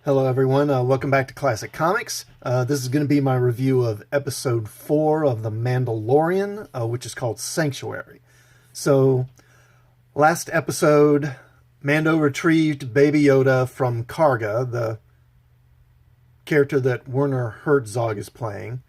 Hello, everyone. Welcome back to Classic Comics. This is going to be my review of episode 4 of The Mandalorian, which is called Sanctuary. So, last episode, Mando retrieved Baby Yoda from Karga, the character that Werner Herzog is playing.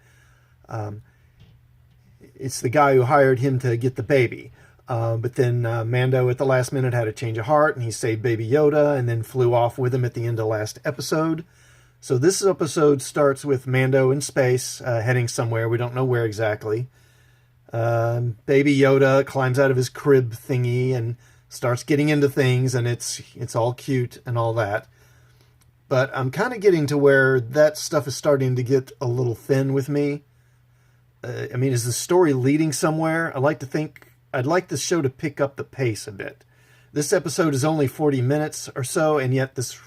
It's the guy who hired him to get the baby. But then Mando at the last minute had a change of heart and he saved Baby Yoda and then flew off with him at the end of last episode. So this episode starts with Mando in space, heading somewhere. We don't know where exactly. Baby Yoda climbs out of his crib thingy and starts getting into things, and it's all cute and all that. But I'm kind of getting to where that stuff is starting to get a little thin with me. Is the story leading somewhere? I'd like this show to pick up the pace a bit. This episode is only 40 minutes or so, and yet this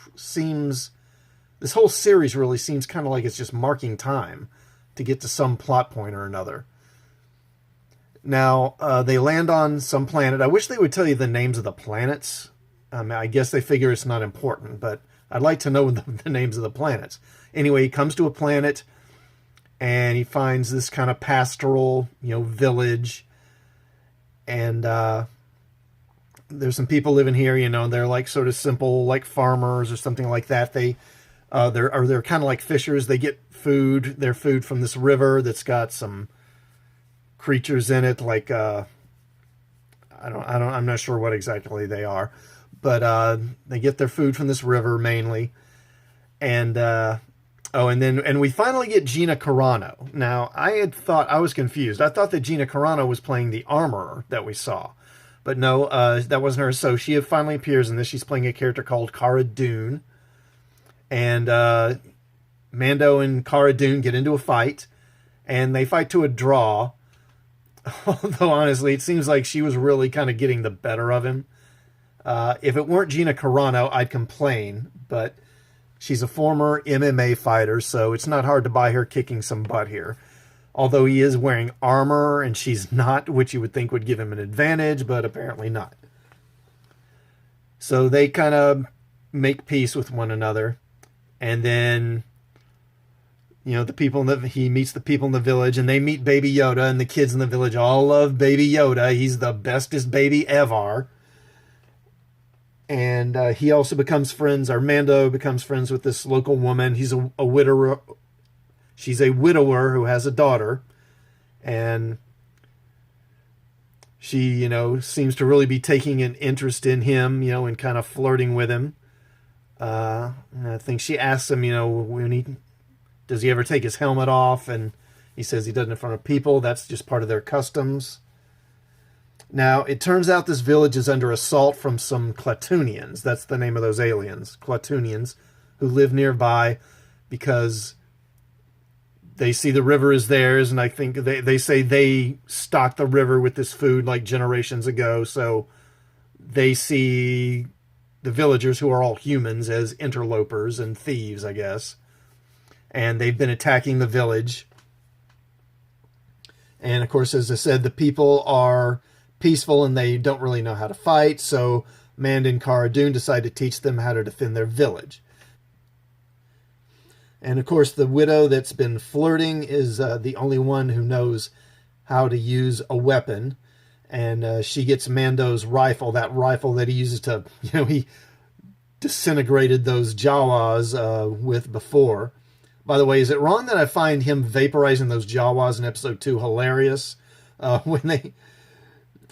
whole series really seems kind of like it's just marking time to get to some plot point or another. Now, they land on some planet. I wish they would tell you the names of the planets. I guess they figure it's not important, but I'd like to know the names of the planets. Anyway, he comes to a planet, and he finds this kind of pastoral, village. And there's some people living here, they're like sort of simple, like farmers or something like that. They're kind of like fishers. They get their food from this river that's got some creatures in it, like I'm not sure what exactly they are, but they get their food from this river mainly. And and we finally get Gina Carano. Now, I was confused. I thought that Gina Carano was playing the armorer that we saw. But no, that wasn't her. So she finally appears in this. She's playing a character called Cara Dune. And Mando and Cara Dune get into a fight. And they fight to a draw. Although, honestly, it seems like she was really kind of getting the better of him. If it weren't Gina Carano, I'd complain. But she's a former MMA fighter, so it's not hard to buy her kicking some butt here. Although he is wearing armor and she's not, which you would think would give him an advantage, but apparently not. So they kind of make peace with one another. And then, he meets the people in the village, and they meet Baby Yoda, and the kids in the village all love Baby Yoda. He's the bestest baby ever. And he also becomes friends, or Mando becomes friends with this local woman. He's a widower. She's a widower who has a daughter. And she, seems to really be taking an interest in him, and kind of flirting with him. I think she asks him, does he ever take his helmet off? And he says he doesn't in front of people. That's just part of their customs. Now, it turns out this village is under assault from some Klatooinians. That's the name of those aliens, Klatooinians, who live nearby because they see the river is theirs, and I think they say they stocked the river with this food like generations ago, so they see the villagers, who are all humans, as interlopers and thieves, I guess. And they've been attacking the village. And, of course, as I said, the people are peaceful and they don't really know how to fight, so Mando and Cara Dune decide to teach them how to defend their village. And of course, the widow that's been flirting is the only one who knows how to use a weapon, and she gets Mando's rifle, that rifle that he uses to, he disintegrated those Jawas with before. By the way, is it wrong that I find him vaporizing those Jawas in episode 2 hilarious?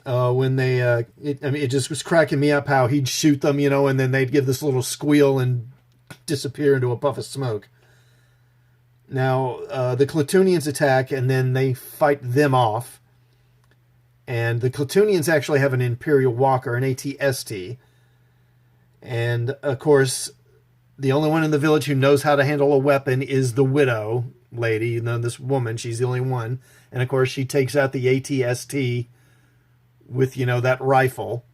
It just was cracking me up how he'd shoot them, and then they'd give this little squeal and disappear into a puff of smoke. Now, the Klatooinians attack, and then they fight them off. And the Klatooinians actually have an Imperial Walker, an AT-ST. And, of course, the only one in the village who knows how to handle a weapon is the widow lady, this woman. She's the only one. And, of course, she takes out the AT-ST with, that rifle,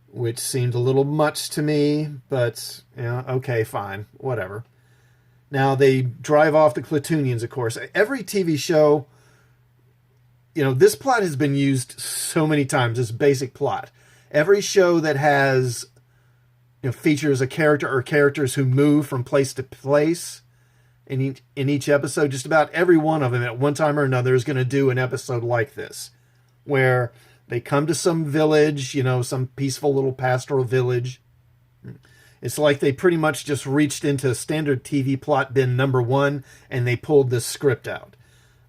which seemed a little much to me, but, okay, fine, whatever. Now, they drive off the Klatooinians, of course. Every TV show, this plot has been used so many times, this basic plot. Every show that has features a character or characters who move from place to place in each episode. Just about every one of them at one time or another is going to do an episode like this, where they come to some village, some peaceful little pastoral village. It's like they pretty much just reached into standard TV plot bin number 1 and they pulled this script out.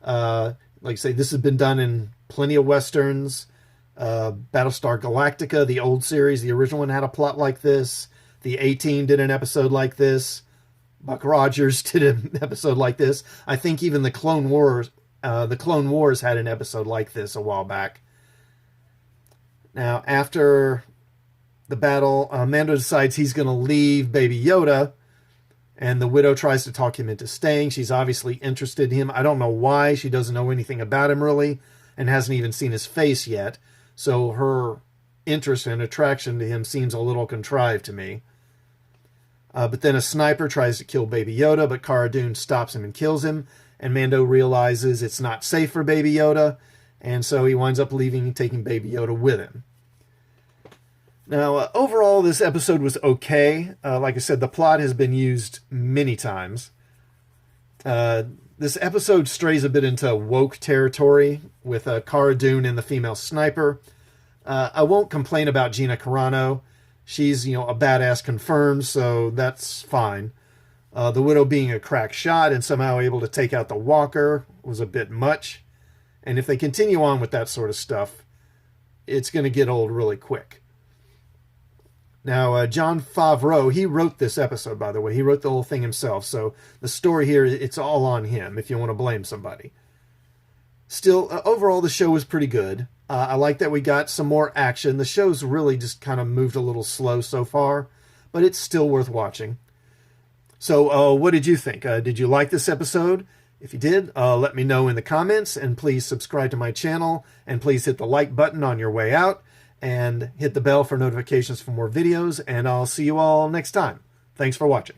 Like I say, this has been done in plenty of Westerns. Battlestar Galactica, the old series, the original one had a plot like this. The A-Team did an episode like this. Buck Rogers did an episode like this. I think even the Clone Wars had an episode like this a while back. Now, after the battle, Mando decides he's going to leave Baby Yoda, and the widow tries to talk him into staying. She's obviously interested in him. I don't know why. She doesn't know anything about him, really, and hasn't even seen his face yet. So her interest and attraction to him seems a little contrived to me. But then a sniper tries to kill Baby Yoda, but Cara Dune stops him and kills him, and Mando realizes it's not safe for Baby Yoda, and so he winds up leaving and taking Baby Yoda with him. Now, overall, this episode was okay. Like I said, the plot has been used many times. This episode strays a bit into woke territory with Cara Dune and the female sniper. I won't complain about Gina Carano. She's, a badass confirmed, so that's fine. The widow being a crack shot and somehow able to take out the walker was a bit much. And if they continue on with that sort of stuff, it's going to get old really quick. Now, Jon Favreau, he wrote this episode, by the way. He wrote the whole thing himself. So the story here, it's all on him if you want to blame somebody. Still, overall, the show was pretty good. I like that we got some more action. The show's really just kind of moved a little slow so far, but it's still worth watching. So what did you think? Did you like this episode? If you did, let me know in the comments, and please subscribe to my channel, and please hit the like button on your way out, and hit the bell for notifications for more videos, and I'll see you all next time. Thanks for watching.